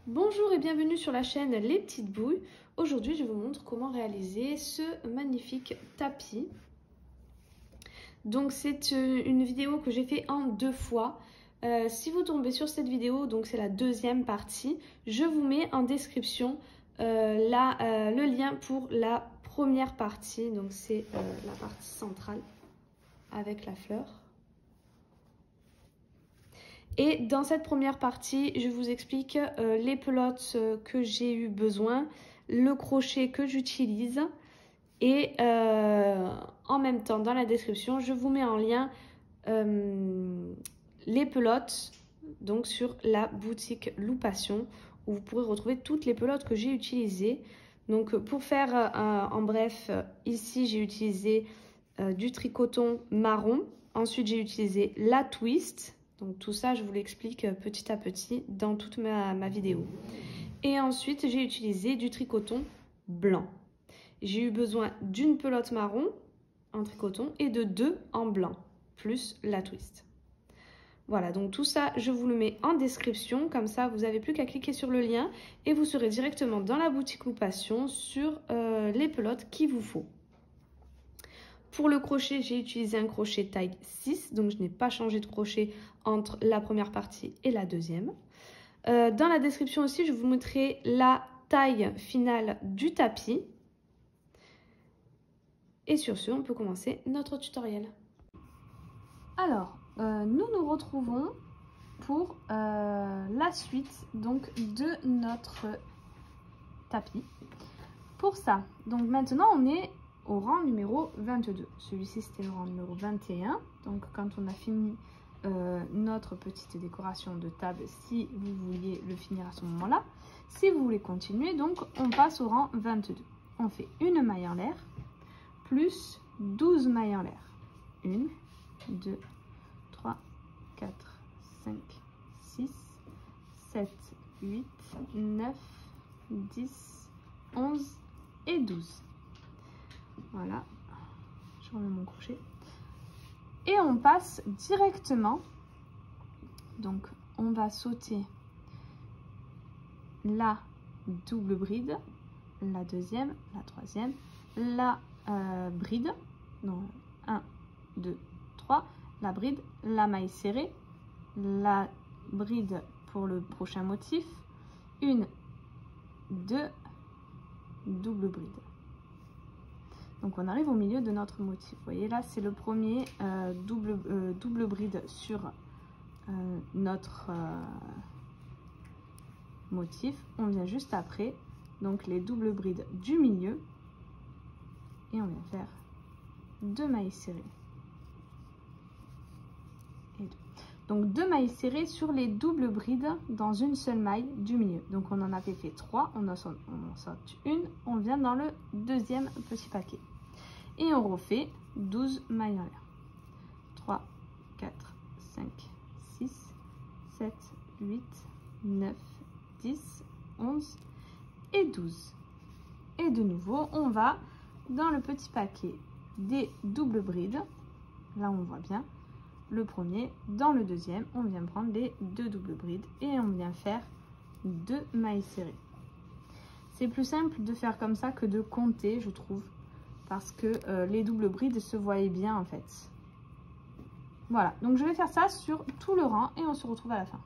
Bonjour et bienvenue sur la chaîne Les Petites Bouilles. Aujourd'hui, je vous montre comment réaliser ce magnifique tapis. Donc, c'est une vidéo que j'ai fait en 2 fois. Si vous tombez sur cette vidéo, donc c'est la deuxième partie, je vous mets en description le lien pour la première partie. Donc, c'est la partie centrale avec la fleur. Et dans cette première partie, je vous explique les pelotes que j'ai eu besoin, le crochet que j'utilise et en même temps dans la description, je vous mets en lien les pelotes donc sur la boutique Loupation où vous pourrez retrouver toutes les pelotes que j'ai utilisées. Donc pour faire en bref, ici j'ai utilisé du tricoton marron, ensuite j'ai utilisé la twist. Donc tout ça, je vous l'explique petit à petit dans toute ma vidéo. Et ensuite, j'ai utilisé du tricoton blanc. J'ai eu besoin d'une pelote marron en tricoton et de 2 en blanc, plus la twist. Voilà, donc tout ça, je vous le mets en description. Comme ça, vous n'avez plus qu'à cliquer sur le lien et vous serez directement dans la boutique Loupation sur les pelotes qu'il vous faut. Pour le crochet, j'ai utilisé un crochet taille 6, donc je n'ai pas changé de crochet entre la première partie et la deuxième. Dans la description aussi, je vous montrerai la taille finale du tapis. Et sur ce, on peut commencer notre tutoriel. Alors, nous nous retrouvons pour la suite donc, de notre tapis. Pour ça, donc maintenant on est au rang numéro 22. Celui-ci c'était le rang numéro 21. Donc quand on a fini notre petite décoration de table, si vous vouliez le finir à ce moment-là. Si vous voulez continuer, donc on passe au rang 22. On fait une maille en l'air plus 12 mailles en l'air. 1, 2, 3, 4, 5, 6, 7, 8, 9, 10, 11 et 12. Voilà, je remets mon crochet. Et on passe directement, donc on va sauter la double bride, la deuxième, la troisième, la bride, donc 1, 2, 3, la bride, la maille serrée, la bride pour le prochain motif, 1, 2, double bride. Donc on arrive au milieu de notre motif. Vous voyez là, c'est le premier double bride sur notre motif. On vient juste après, donc les doubles brides du milieu. Et on vient faire 2 mailles serrées. Et 2. Donc 2 mailles serrées sur les doubles brides dans une seule maille du milieu. Donc on en avait fait 3, on en saute une, on vient dans le deuxième petit paquet. Et on refait 12 mailles en l'air. 3, 4, 5, 6, 7, 8, 9, 10, 11 et 12. Et de nouveau, on va dans le petit paquet des doubles brides. Là, on voit bien le premier. Dans le deuxième, on vient prendre les 2 doubles brides et on vient faire 2 mailles serrées. C'est plus simple de faire comme ça que de compter, je trouve. Parce que les doubles brides se voyaient bien en fait. Voilà, donc je vais faire ça sur tout le rang et on se retrouve à la fin.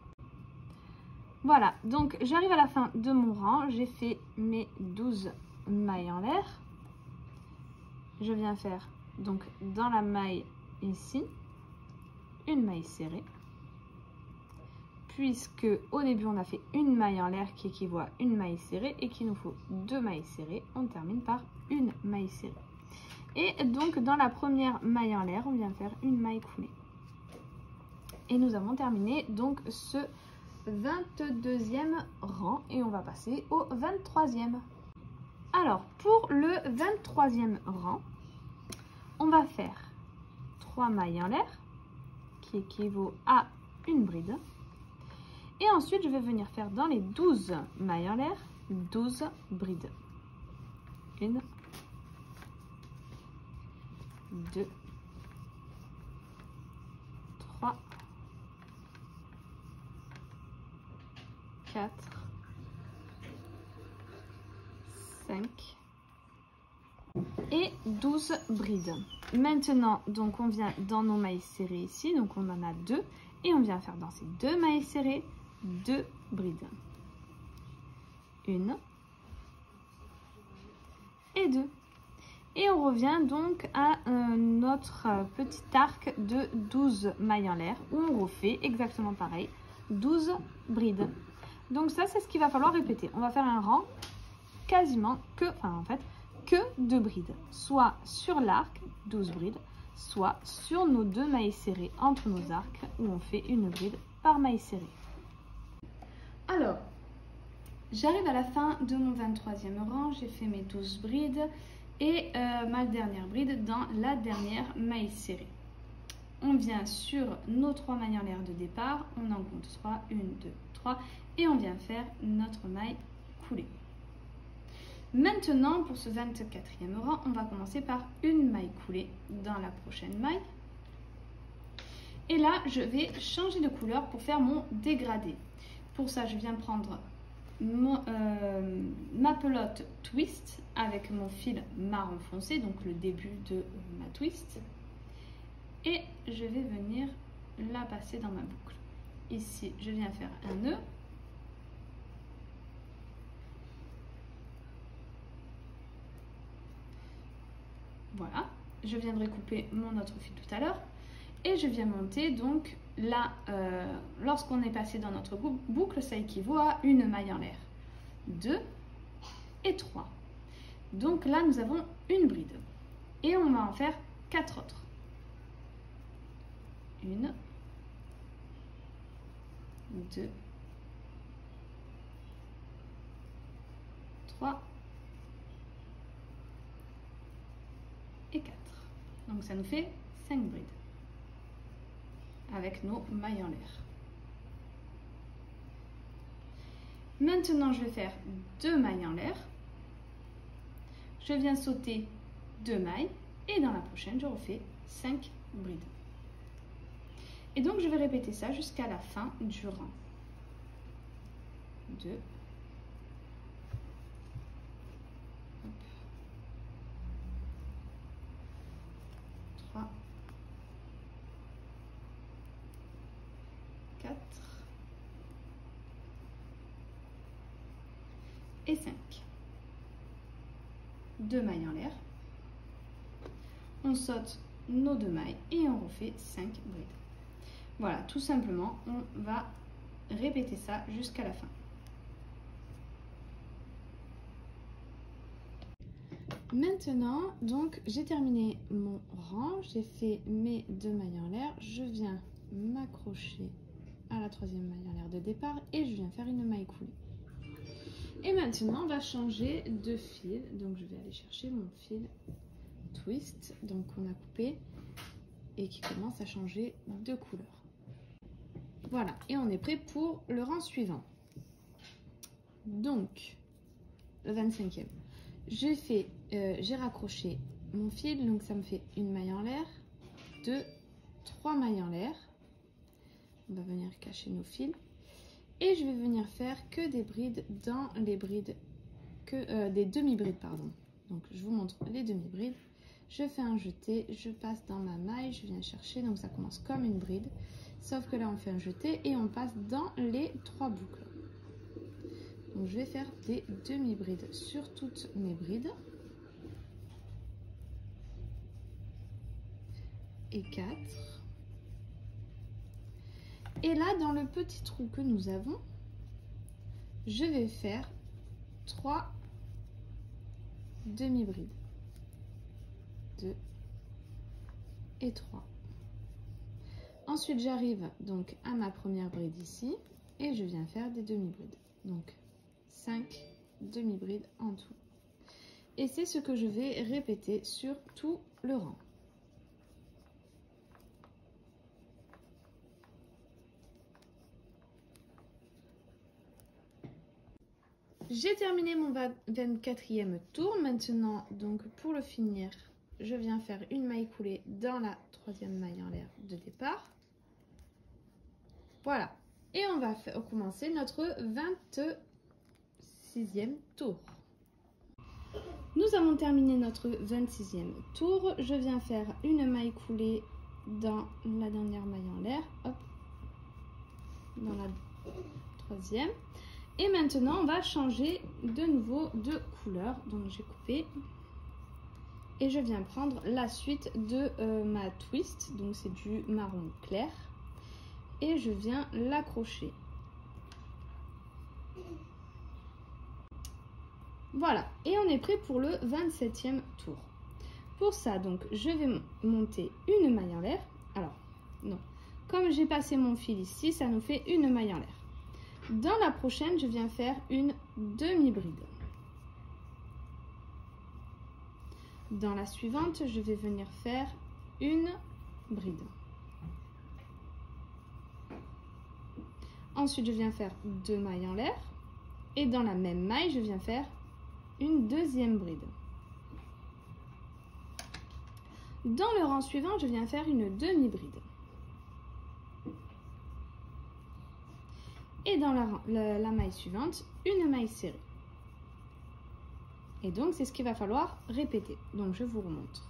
Voilà, donc j'arrive à la fin de mon rang, j'ai fait mes 12 mailles en l'air. Je viens faire donc dans la maille ici, une maille serrée. Puisque au début on a fait une maille en l'air qui équivaut à une maille serrée et qu'il nous faut 2 mailles serrées, on termine par une maille serrée. Et donc dans la première maille en l'air, on vient faire une maille coulée. Et nous avons terminé donc ce 22e rang et on va passer au 23e. Alors pour le 23e rang, on va faire 3 mailles en l'air qui équivaut à une bride. Et ensuite je vais venir faire dans les 12 mailles en l'air 12 brides. 1, 2, 3, 4, 5 et 12 brides. Maintenant, donc on vient dans nos mailles serrées ici, donc on en a 2 et on vient faire dans ces 2 mailles serrées 2 brides. 1 et 2. Et on revient donc à notre petit arc de 12 mailles en l'air où on refait exactement pareil, 12 brides. Donc ça, c'est ce qu'il va falloir répéter. On va faire un rang quasiment que, que 2 brides, soit sur l'arc, 12 brides, soit sur nos 2 mailles serrées entre nos arcs où on fait une bride par maille serrée. Alors, j'arrive à la fin de mon 23e rang, j'ai fait mes 12 brides et ma dernière bride dans la dernière maille serrée. On vient sur nos 3 mailles en l'air de départ, on en compte 3, 1, 2, 3 et on vient faire notre maille coulée. Maintenant, pour ce 24e rang, on va commencer par une maille coulée dans la prochaine maille. Et là, je vais changer de couleur pour faire mon dégradé. Pour ça, je viens prendre ma pelote twist avec mon fil marron foncé, donc le début de ma twist. Et je vais venir la passer dans ma boucle. Ici, je viens faire un nœud. Voilà, je viendrai couper mon autre fil tout à l'heure et je viens monter donc là, lorsqu'on est passé dans notre boucle, ça équivaut à une maille en l'air, 2 et 3. Donc là, nous avons une bride et on va en faire 4 autres. 1, 2, 3 et 4. Donc ça nous fait 5 brides avec nos mailles en l'air. Maintenant, je vais faire 2 mailles en l'air. Je viens sauter 2 mailles et dans la prochaine, je refais 5 brides. Et donc, je vais répéter ça jusqu'à la fin du rang. 2, 3, 4 et 5. 2 mailles en l'air. On saute nos 2 mailles et on refait 5 brides. Voilà, tout simplement, on va répéter ça jusqu'à la fin. Maintenant, donc, j'ai terminé mon rang, j'ai fait mes 2 mailles en l'air, je viens m'accrocher à la 3e maille en l'air de départ et je viens faire une maille coulée. Et maintenant, on va changer de fil, donc je vais aller chercher mon fil twist, donc on a coupé et qui commence à changer de couleur. Voilà, et on est prêt pour le rang suivant. Donc, le 25e. J'ai raccroché mon fil, donc ça me fait une maille en l'air, 2, 3 mailles en l'air. On va venir cacher nos fils. Et je vais venir faire que des brides dans les brides, des demi-brides, pardon. Donc, je vous montre les demi-brides. Je fais un jeté, je passe dans ma maille, je viens chercher, donc ça commence comme une bride. Sauf que là, on fait un jeté et on passe dans les 3 boucles. Donc, je vais faire des demi-brides sur toutes mes brides. Et 4. Et là, dans le petit trou que nous avons, je vais faire 3 demi-brides. 2 et 3. Ensuite, j'arrive donc à ma première bride ici et je viens faire des demi-brides. Donc, 5 demi-brides en tout. Et c'est ce que je vais répéter sur tout le rang. J'ai terminé mon 24e tour. Maintenant, donc pour le finir, je viens faire une maille coulée dans la 3e maille en l'air de départ. Voilà. Et on va commencer notre 26e tour. Nous avons terminé notre 26e tour. Je viens faire une maille coulée dans la dernière maille en l'air, hop, dans la troisième. Et maintenant, on va changer de nouveau de couleur. Donc, j'ai coupé et je viens prendre la suite de ma twist. Donc, c'est du marron clair et je viens l'accrocher. Voilà, et on est prêt pour le 27e tour. Pour ça, donc, je vais monter une maille en l'air. Alors, non, comme j'ai passé mon fil ici, ça nous fait une maille en l'air. Dans la prochaine, je viens faire une demi-bride. Dans la suivante, je vais venir faire une bride. Ensuite, je viens faire deux mailles en l'air. Et dans la même maille, je viens faire une deuxième bride. Dans le rang suivant, je viens faire une demi-bride. Et dans la maille suivante, une maille serrée. Et donc, c'est ce qu'il va falloir répéter. Donc, je vous remontre.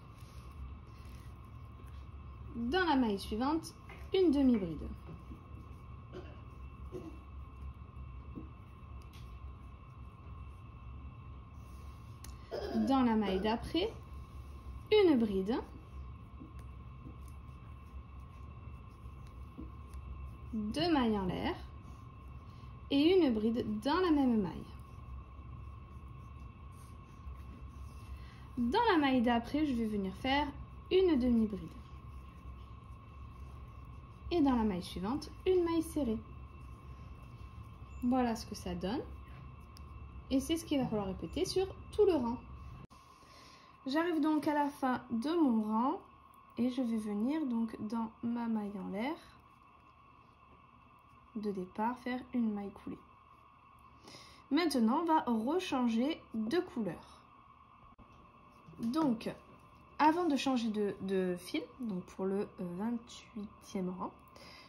Dans la maille suivante, une demi-bride. Dans la maille d'après, une bride. Deux mailles en l'air. Et une bride dans la même maille. Dans la maille d'après, je vais venir faire une demi-bride. Et dans la maille suivante, une maille serrée. Voilà ce que ça donne. Et c'est ce qu'il va falloir répéter sur tout le rang. J'arrive donc à la fin de mon rang et je vais venir donc dans ma maille en l'air de départ faire une maille coulée. Maintenant, on va rechanger de couleur. Donc, avant de changer de fil, donc pour le 28e rang,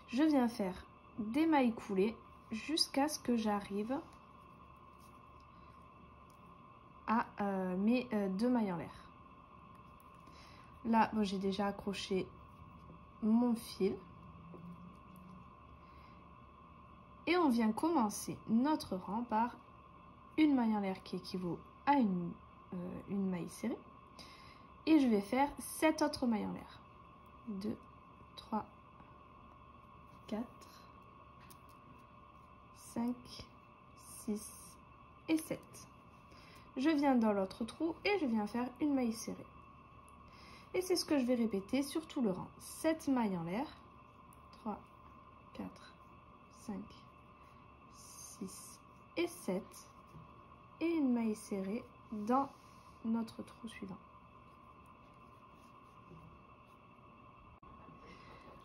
je viens faire des mailles coulées jusqu'à ce que j'arrive à mes deux mailles en l'air. Là, bon, j'ai déjà accroché mon fil. Et on vient commencer notre rang par une maille en l'air qui équivaut à une maille serrée. Et je vais faire 7 autres mailles en l'air. 2, 3, 4, 5, 6 et 7. Je viens dans l'autre trou et je viens faire une maille serrée. Et c'est ce que je vais répéter sur tout le rang. 7 mailles en l'air. 3, 4, 5, 6 et 7. Et une maille serrée dans notre trou suivant.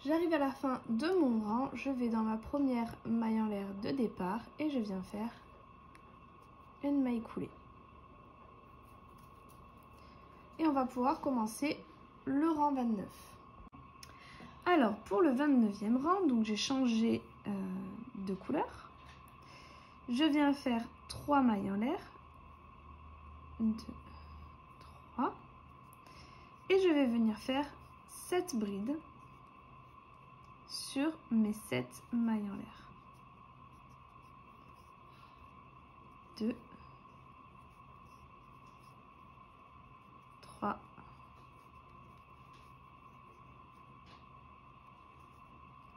J'arrive à la fin de mon rang, je vais dans ma première maille en l'air de départ et je viens faire une maille coulée. Et on va pouvoir commencer le rang 29. Alors pour le 29e rang, donc j'ai changé de couleur. Je viens faire 3 mailles en l'air. 2, 3. Et je vais venir faire 7 brides sur mes 7 mailles en l'air. 2, 3,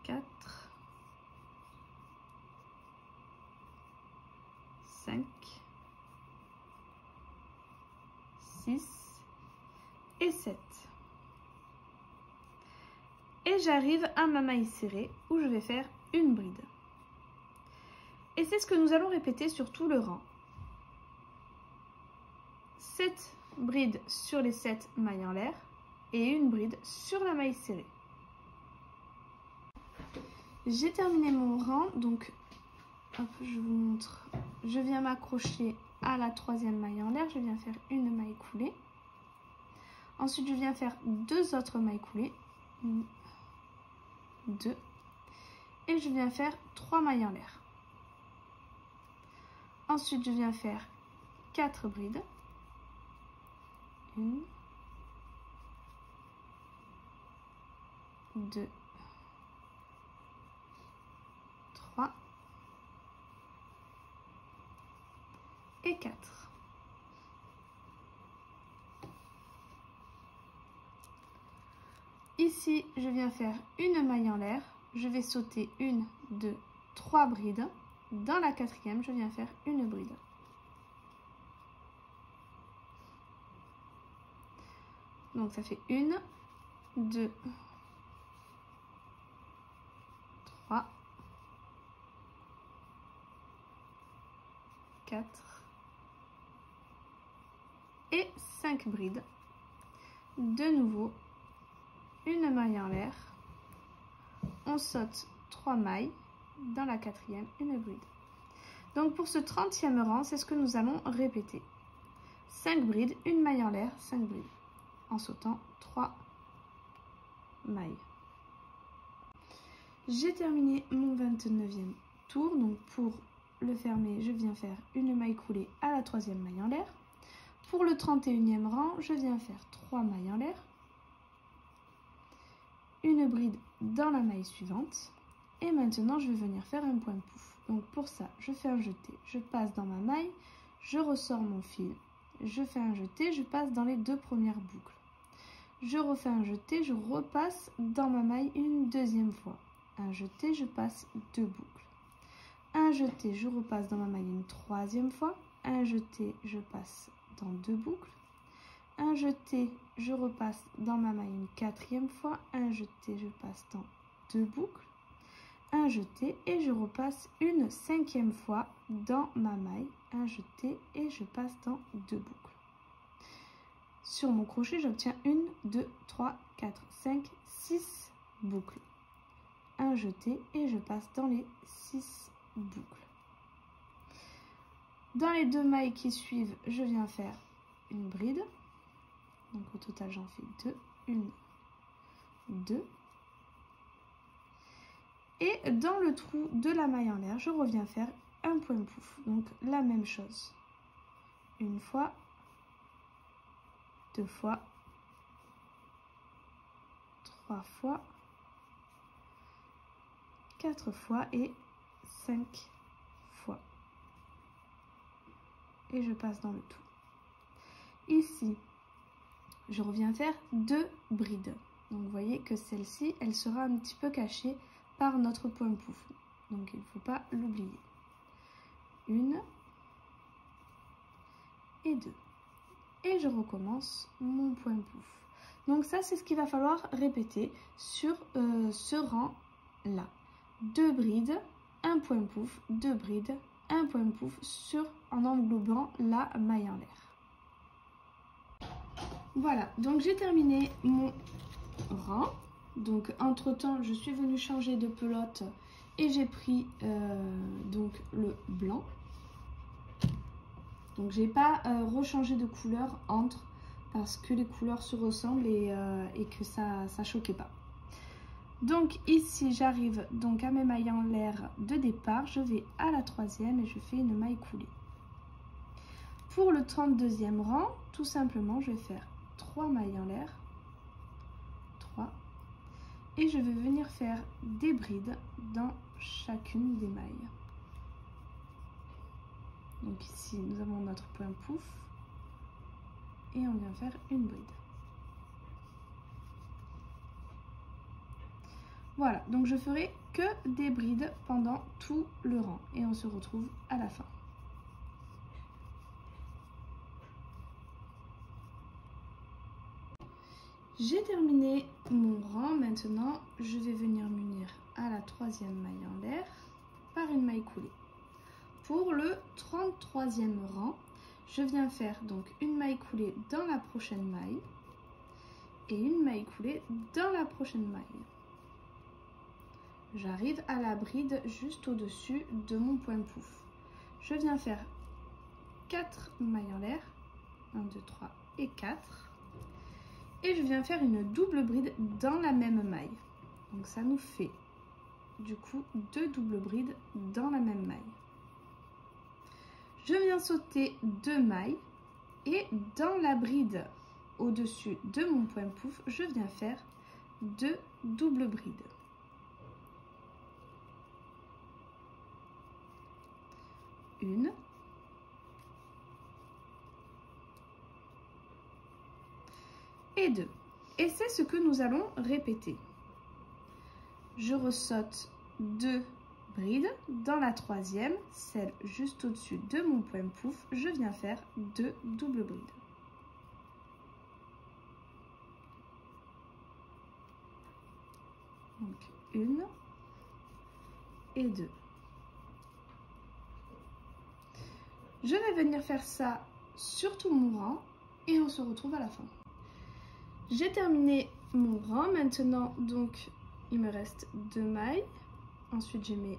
4, 5, 6 et 7. Et j'arrive à ma maille serrée où je vais faire une bride. Et c'est ce que nous allons répéter sur tout le rang. 7 brides sur les 7 mailles en l'air et une bride sur la maille serrée. J'ai terminé mon rang, donc hop, je vous montre. Je viens m'accrocher à la 3e maille en l'air, je viens faire une maille coulée. Ensuite, je viens faire 2 autres mailles coulées. 2 et je viens faire 3 mailles en l'air. Ensuite, je viens faire 4 brides. 1, 2, 3 et 4. Ici, je viens faire une maille en l'air. Je vais sauter 1, 2, 3 brides. Dans la quatrième, je viens faire une bride. Donc ça fait 1, 2, 3, 4 et 5 brides. De nouveau, une maille en l'air. On saute 3 mailles. Dans la quatrième, une bride. Donc pour ce 30e rang, c'est ce que nous allons répéter. 5 brides, une maille en l'air, 5 brides. En sautant 3 mailles. J'ai terminé mon 29e tour. Donc pour le fermer, je viens faire une maille coulée à la 3e maille en l'air. Pour le 31e rang, je viens faire 3 mailles en l'air. Une bride dans la maille suivante. Et maintenant, je vais venir faire un point pouf. Donc pour ça, je fais un jeté, je passe dans ma maille, je ressors mon fil, je fais un jeté, je passe dans les 2 premières boucles. Je refais un jeté, je repasse dans ma maille une deuxième fois. Un jeté, je passe 2 boucles. Un jeté, je repasse dans ma maille une 3e fois. Un jeté, je passe dans 2 boucles. Un jeté, je repasse dans ma maille une 4e fois. Un jeté, je passe dans 2 boucles. Un jeté et je repasse une 5e fois dans ma maille, un jeté et je passe dans 2 boucles. Sur mon crochet, j'obtiens 1, 2, 3, 4, 5, 6 boucles. Un jeté et je passe dans les 6 boucles. Dans les 2 mailles qui suivent, je viens faire une bride. Donc au total, j'en fais 2, 1, 2. Et dans le trou de la maille en l'air, je reviens faire un point pouf. Donc la même chose. Une fois, 2 fois, 3 fois, 4 fois et 5 fois. Et je passe dans le tout. Ici, je reviens faire 2 brides. Donc vous voyez que celle-ci, elle sera un petit peu cachée par notre point pouf. Donc il ne faut pas l'oublier. 1 et 2. Et je recommence mon point pouf. Donc ça, c'est ce qu'il va falloir répéter sur ce rang-là. 2 brides, un point pouf, 2 brides, un point pouf en englobant la maille en l'air. Voilà, donc j'ai terminé mon rang. Donc entre temps, je suis venue changer de pelote et j'ai pris donc le blanc. Donc j'ai pas rechangé de couleur entre parce que les couleurs se ressemblent et que ça choquait pas. Donc ici j'arrive donc à mes mailles en l'air de départ, je vais à la 3e et je fais une maille coulée. Pour le 32e rang, tout simplement je vais faire 3 mailles en l'air, 3, et je vais venir faire des brides dans chacune des mailles. Donc ici nous avons notre point pouf et on vient faire une bride. Voilà, donc je ferai que des brides pendant tout le rang et on se retrouve à la fin. J'ai terminé mon rang, maintenant je vais venir m'unir à la 3e maille en l'air par une maille coulée. Pour le 33e rang, je viens faire donc une maille coulée dans la prochaine maille et une maille coulée dans la prochaine maille. J'arrive à la bride juste au-dessus de mon point pouf. Je viens faire 4 mailles en l'air, 1, 2, 3 et 4. Et je viens faire une double bride dans la même maille. Donc ça nous fait du coup 2 doubles brides dans la même maille. Je viens sauter 2 mailles et dans la bride au-dessus de mon point pouf, je viens faire 2 doubles brides. Une. Et 2. Et c'est ce que nous allons répéter. Je ressaute 2 brides. Dans la troisième, celle juste au-dessus de mon point pouf, je viens faire 2 doubles brides. Donc 1 et 2. Je vais venir faire ça sur tout mon rang et on se retrouve à la fin. J'ai terminé mon rang maintenant, donc il me reste 2 mailles. Ensuite j'ai mes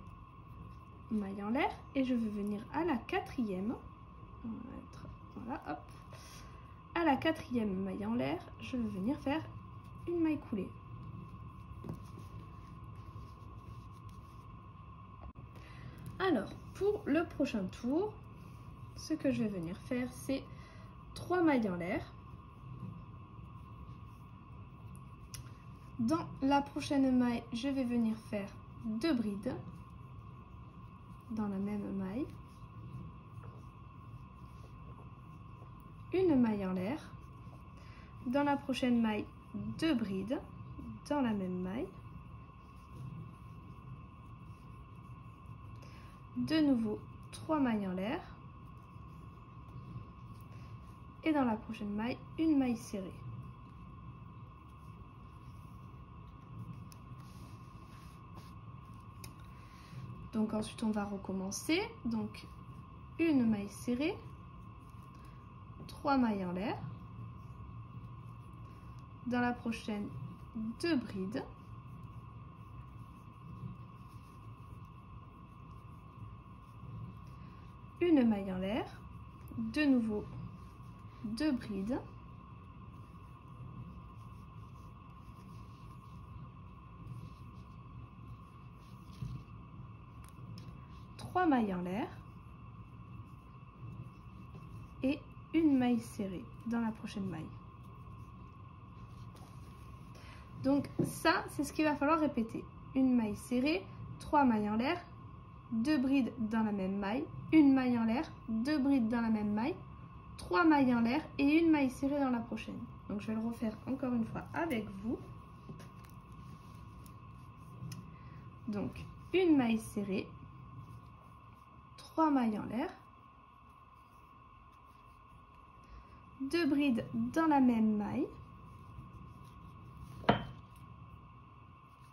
mailles en l'air et je vais venir à la quatrième. On va mettre, voilà, hop. À la quatrième maille en l'air, je vais venir faire une maille coulée. Alors, pour le prochain tour, ce que je vais venir faire, c'est 3 mailles en l'air. Dans la prochaine maille, je vais venir faire 2 brides dans la même maille. Une maille en l'air. Dans la prochaine maille, 2 brides dans la même maille. De nouveau 3 mailles en l'air. Et dans la prochaine maille, une maille serrée. Donc ensuite on va recommencer. Donc une maille serrée, 3 mailles en l'air. Dans la prochaine, 2 brides. Une maille en l'air, de nouveau 2 brides, trois mailles en l'air et une maille serrée dans la prochaine maille. Donc ça, c'est ce qu'il va falloir répéter. Une maille serrée, 3 mailles en l'air, 2 brides dans la même maille, une maille en l'air, 2 brides dans la même maille, 3 mailles en l'air et une maille serrée dans la prochaine. Donc je vais le refaire encore une fois avec vous. Donc une maille serrée, 3 mailles en l'air, 2 brides dans la même maille,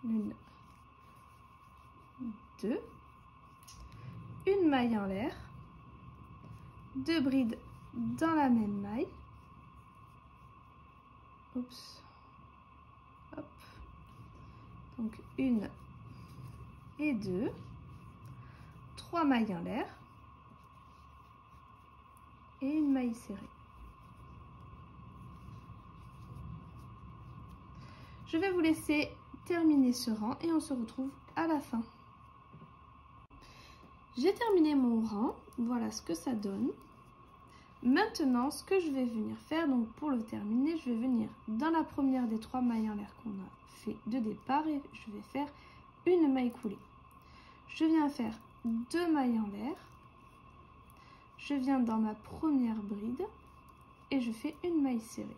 une, 2, une maille en l'air, 2 brides dans la même maille, oups, hop, donc une et 2, 3 mailles en l'air et une maille serrée. Je vais vous laisser terminer ce rang et on se retrouve à la fin. J'ai terminé mon rang, voilà ce que ça donne. Maintenant, ce que je vais venir faire, donc pour le terminer, je vais venir dans la première des 3 mailles en l'air qu'on a fait de départ et je vais faire une maille coulée. Je viens faire 2 mailles en l'air, je viens dans ma première bride et je fais une maille serrée.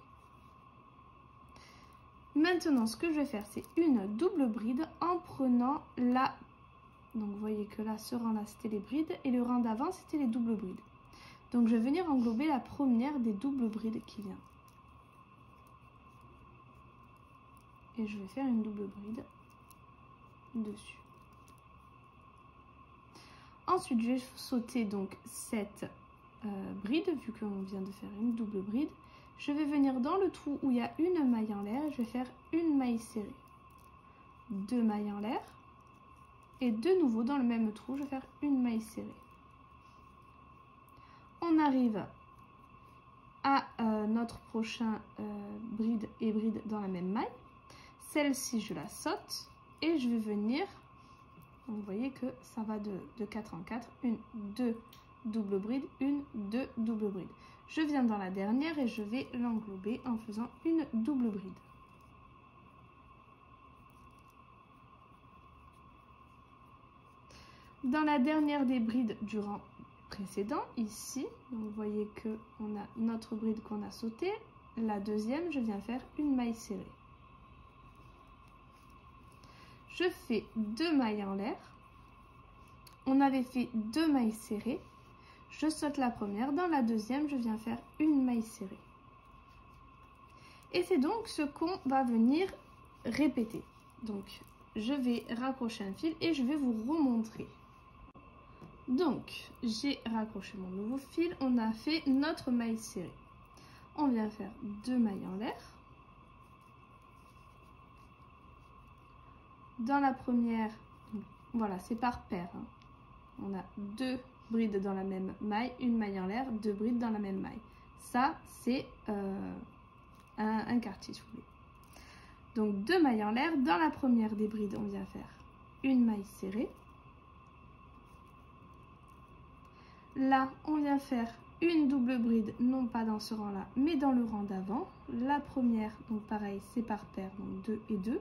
Maintenant, ce que je vais faire, c'est une double bride en prenant la... Donc, vous voyez que là, ce rang-là, c'était les brides et le rang d'avant, c'était les doubles brides. Donc, je vais venir englober la première des doubles brides qui vient. Et je vais faire une double bride dessus. Ensuite, je vais sauter donc cette bride, vu qu'on vient de faire une double bride. Je vais venir dans le trou où il y a une maille en l'air, je vais faire une maille serrée, 2 mailles en l'air, et de nouveau dans le même trou, je vais faire une maille serrée. On arrive à notre prochain bride et bride dans la même maille. Celle-ci, je la saute et je vais venir, vous voyez que ça va de 4 en 4, 1, 2, double bride, 1, 2 double bride. Je viens dans la dernière et je vais l'englober en faisant une double bride. Dans la dernière des brides du rang précédent, ici, donc vous voyez que on a notre bride qu'on a sautée. La deuxième, je viens faire une maille serrée. Je fais 2 mailles en l'air. On avait fait 2 mailles serrées. Je saute la première. Dans la deuxième, je viens faire une maille serrée. Et c'est donc ce qu'on va venir répéter. Donc, je vais raccrocher un fil et je vais vous remontrer. Donc, j'ai raccroché mon nouveau fil. On a fait notre maille serrée. On vient faire 2 mailles en l'air. Dans la première, voilà, c'est par paire. Hein. On a 2 brides dans la même maille, une maille en l'air, 2 brides dans la même maille. Ça, c'est un quartier, si vous voulez. Donc 2 mailles en l'air. Dans la première des brides, on vient faire une maille serrée. Là, on vient faire une double bride, non pas dans ce rang-là, mais dans le rang d'avant. La première, donc pareil, c'est par paire, donc 2 et 2.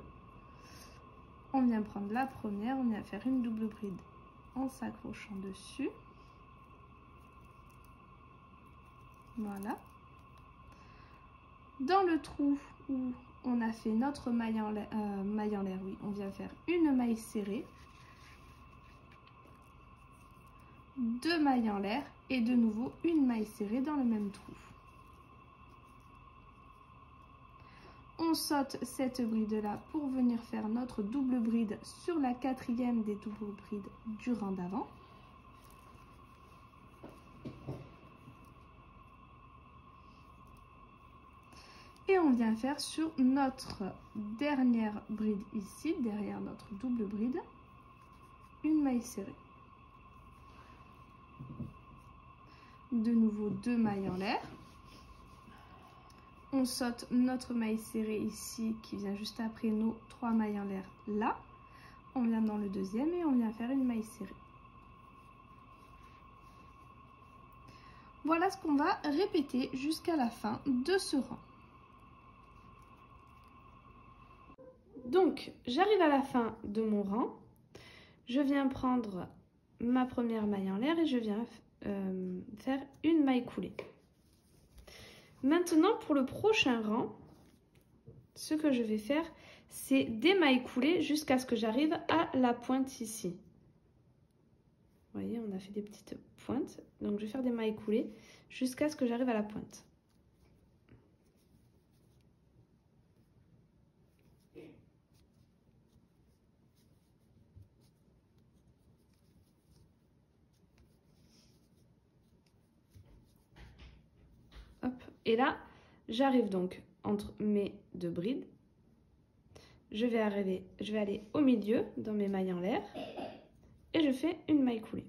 On vient prendre la première, on vient faire une double bride en s'accrochant dessus. Voilà. Dans le trou où on a fait notre maille en l'air, oui, on vient faire une maille serrée. 2 mailles en l'air et de nouveau une maille serrée dans le même trou. On saute cette bride là pour venir faire notre double bride sur la 4e des doubles brides du rang d'avant. Et on vient faire sur notre dernière bride ici, derrière notre double bride, une maille serrée. De nouveau 2 mailles en l'air. On saute notre maille serrée ici qui vient juste après nos 3 mailles en l'air là. On vient dans le deuxième et on vient faire une maille serrée. Voilà ce qu'on va répéter jusqu'à la fin de ce rang. Donc, j'arrive à la fin de mon rang. Je viens prendre ma première maille en l'air et je viens faire une maille coulée. Maintenant, pour le prochain rang, ce que je vais faire, c'est des mailles coulées jusqu'à ce que j'arrive à la pointe ici. Vous voyez, on a fait des petites pointes. Donc, je vais faire des mailles coulées jusqu'à ce que j'arrive à la pointe. Hop. Et là, j'arrive donc entre mes 2 brides. Je vais aller au milieu dans mes mailles en l'air et je fais une maille coulée.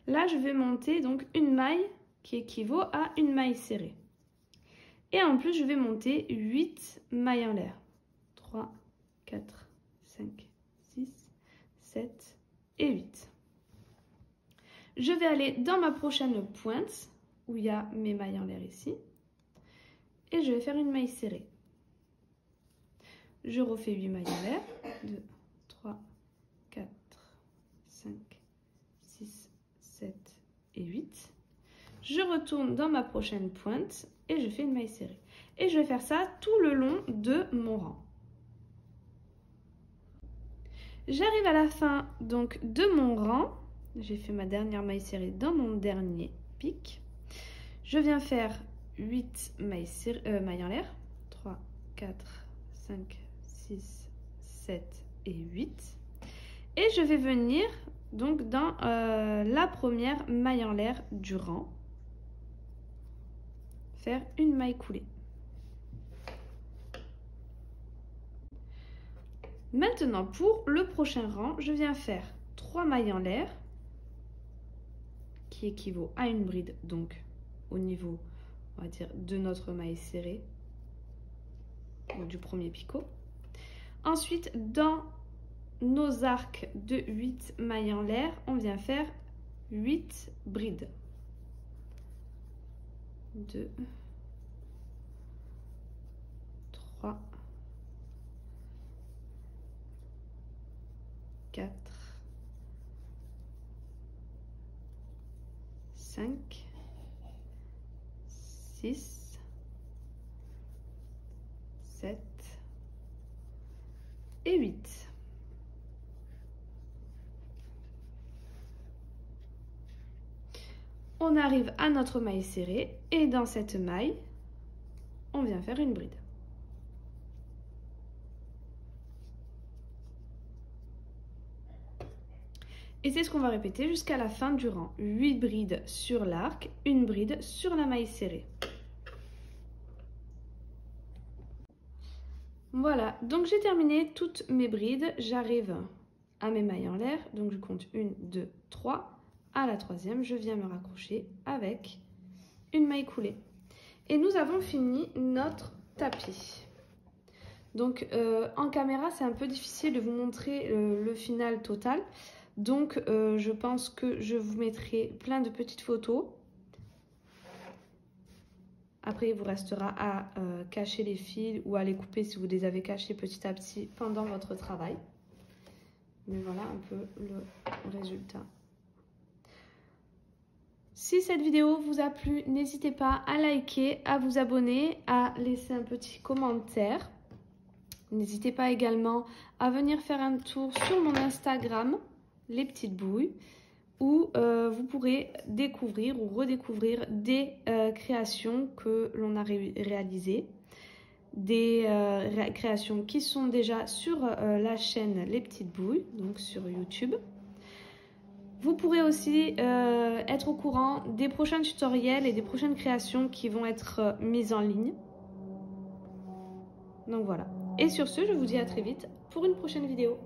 Là, je vais monter donc une maille qui équivaut à une maille serrée. Et en plus, je vais monter 8 mailles en l'air. 3, 4, 5, 6, 7 et 8. Je vais aller dans ma prochaine pointe où il y a mes mailles en l'air ici. Et je vais faire une maille serrée. Je refais 8 mailles en l'air. 2, 3, 4, 5, 6, 7 et 8. Je retourne dans ma prochaine pointe et je fais une maille serrée. Et je vais faire ça tout le long de mon rang. J'arrive à la fin donc de mon rang. J'ai fait ma dernière maille serrée dans mon dernier pic. Je viens faire 8 mailles en l'air. 3, 4, 5, 6, 7 et 8. Et je vais venir donc dans la première maille en l'air du rang. Faire une maille coulée. Maintenant, pour le prochain rang, je viens faire 3 mailles en l'air qui équivaut à une bride, donc au niveau, on va dire, de notre maille serrée, donc du premier picot. Ensuite, dans nos arcs de 8 mailles en l'air, on vient faire 8 brides. 2, 3, 4, 5, 6, 7 et 8. On arrive à notre maille serrée et dans cette maille, on vient faire une bride. Et c'est ce qu'on va répéter jusqu'à la fin du rang. 8 brides sur l'arc, une bride sur la maille serrée. Voilà, donc j'ai terminé toutes mes brides. J'arrive à mes mailles en l'air. Donc je compte 1, 2, 3. À la troisième, je viens me raccrocher avec une maille coulée. Et nous avons fini notre tapis. Donc en caméra, c'est un peu difficile de vous montrer le final total. Donc je pense que je vous mettrai plein de petites photos. Après, il vous restera à cacher les fils ou à les couper si vous les avez cachés petit à petit pendant votre travail. Mais voilà un peu le résultat. Si cette vidéo vous a plu, n'hésitez pas à liker, à vous abonner, à laisser un petit commentaire. N'hésitez pas également à venir faire un tour sur mon Instagram, Les Petites Bouilles, où vous pourrez découvrir ou redécouvrir des créations que l'on a réalisées, des créations qui sont déjà sur la chaîne Les Petites Bouilles, donc sur YouTube. Vous pourrez aussi être au courant des prochains tutoriels et des prochaines créations qui vont être mises en ligne. Donc voilà. Et sur ce, je vous dis à très vite pour une prochaine vidéo.